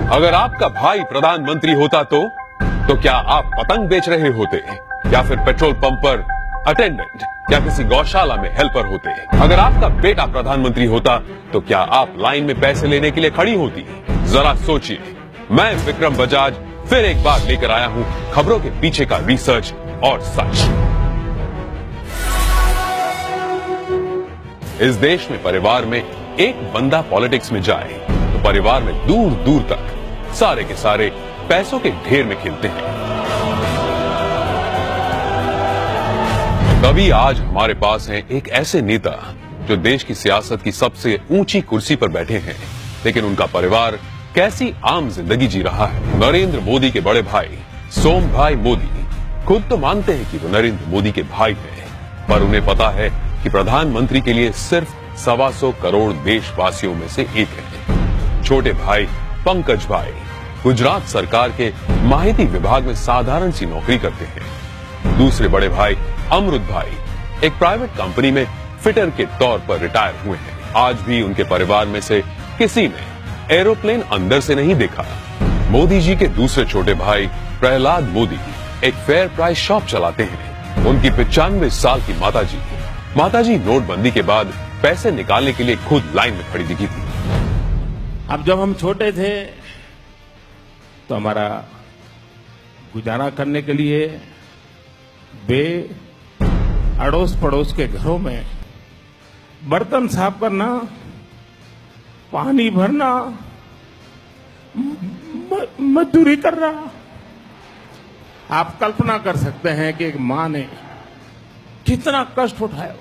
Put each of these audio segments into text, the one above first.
अगर आपका भाई प्रधानमंत्री होता तो क्या आप पतंग बेच रहे होते या फिर पेट्रोल पंप पर अटेंडेंट या किसी गौशाला में हेल्पर होते? अगर आपका बेटा प्रधानमंत्री होता तो क्या आप लाइन में पैसे लेने के लिए खड़ी होती? जरा सोचिए। मैं विक्रम बजाज फिर एक बार लेकर आया हूं खबरों के पीछे का रिसर्च और सच। इस देश में परिवार में एक बंदा पॉलिटिक्स में जाए तो परिवार में दूर दूर तक सारे के सारे पैसों के ढेर में खेलते हैं। तभी आज हमारे पास हैं एक ऐसे नेता जो देश की सियासत की सबसे ऊंची कुर्सी पर बैठे हैं, लेकिन उनका परिवार कैसी आम जिंदगी जी रहा है। नरेंद्र मोदी के बड़े भाई सोम भाई मोदी खुद तो मानते हैं कि वो नरेंद्र मोदी के भाई हैं, पर उन्हें पता है कि प्रधानमंत्री के लिए सिर्फ 125 करोड़ देशवासियों में से एक है। छोटे भाई पंकज भाई गुजरात सरकार के माहिती विभाग में साधारण सी नौकरी करते हैं। दूसरे बड़े भाई अमृत भाई एक प्राइवेट कंपनी में फिटर के तौर पर रिटायर हुए हैं। आज भी उनके परिवार में से किसी ने एरोप्लेन अंदर से नहीं देखा। मोदी जी के दूसरे छोटे भाई प्रहलाद मोदी एक फेयर प्राइस शॉप चलाते हैं। उनकी 95 साल की माताजी नोटबंदी के बाद पैसे निकालने के लिए खुद लाइन में खड़ी दिखी थी। अब जब हम छोटे थे तो हमारा गुजारा करने के लिए वे अड़ोस पड़ोस के घरों में बर्तन साफ करना, पानी भरना, मजदूरी करना। आप कल्पना कर सकते हैं कि एक मां ने कितना कष्ट उठाया।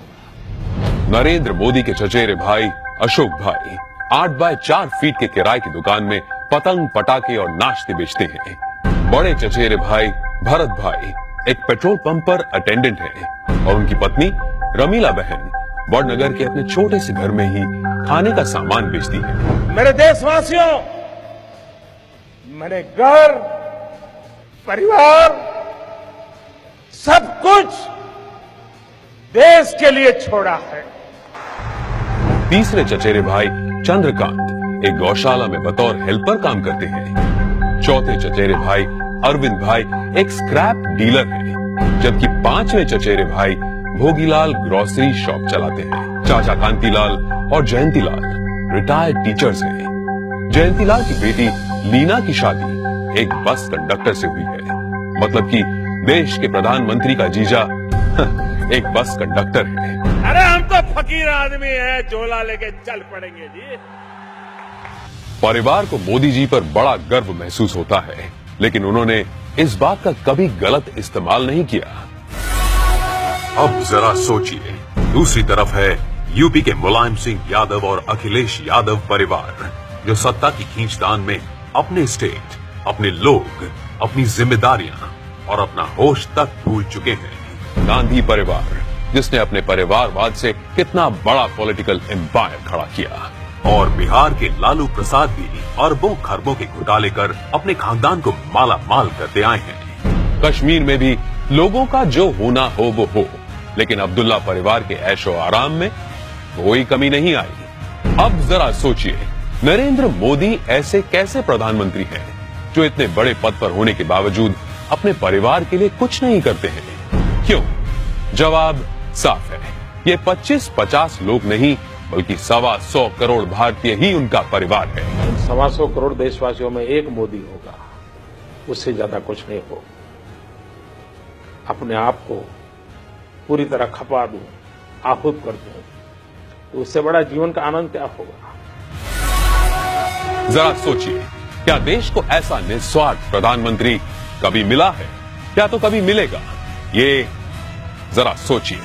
नरेंद्र मोदी के चचेरे भाई अशोक भाई 8x4 फीट के किराए की दुकान में पतंग पटाखे और नाश्ते बेचते हैं। बड़े चचेरे भाई भरत भाई एक पेट्रोल पंप पर अटेंडेंट हैं और उनकी पत्नी रमीला बहन वडनगर के अपने छोटे से घर में ही खाने का सामान बेचती है। मेरे देशवासियों, मैंने घर, परिवार, सब कुछ देश के लिए छोड़ा है। तीसरे चचेरे भाई चंद्रकांत एक गौशाला में बतौर हेल्पर काम करते हैं। चौथे चचेरे भाई अरविंद भाई एक स्क्रैप डीलर हैं, जबकि पांचवें चचेरे भाई भोगीलाल ग्रोसरी शॉप चलाते हैं। चाचा कांतीलाल और जयंतीलाल रिटायर्ड टीचर्स हैं। जयंतीलाल की बेटी लीना की शादी एक बस कंडक्टर से हुई है। मतलब कि देश के प्रधानमंत्री का जीजा एक बस कंडक्टर है। अरे हम तो फकीर आदमी हैं, झोला लेके चल पड़ेंगे जी। परिवार को मोदी जी पर बड़ा गर्व महसूस होता है, लेकिन उन्होंने इस बात का कभी गलत इस्तेमाल नहीं किया। अब जरा सोचिए, दूसरी तरफ है यूपी के मुलायम सिंह यादव और अखिलेश यादव परिवार, जो सत्ता की खींचतान में अपने स्टेट, अपने लोग, अपनी जिम्मेदारियां और अपना होश तक भूल चुके हैं। गांधी परिवार जिसने अपने परिवारवाद से कितना बड़ा पॉलिटिकल एम्पायर खड़ा किया, और बिहार के लालू प्रसाद भी अरबों खरबों के घोटाले कर अपने खानदान को माला माल करते आए हैं। कश्मीर में भी लोगों का जो होना हो वो हो, लेकिन अब्दुल्ला परिवार के ऐशो आराम में कोई कमी नहीं आई। अब जरा सोचिए, नरेंद्र मोदी ऐसे कैसे प्रधानमंत्री हैं जो इतने बड़े पद पर होने के बावजूद अपने परिवार के लिए कुछ नहीं करते हैं? क्यों? जवाब साफ है, ये 25-50 लोग नहीं बल्कि 125 करोड़ भारतीय ही उनका परिवार है। 125 करोड़ देशवासियों में एक मोदी होगा, उससे ज्यादा कुछ नहीं हो। अपने आप को पूरी तरह खपा दूं, आहूत कर दूं, तो उससे बड़ा जीवन का आनंद क्या होगा? जरा सोचिए, क्या देश को ऐसा निस्वार्थ प्रधानमंत्री कभी मिला है? क्या तो कभी मिलेगा? ये जरा सोचिए।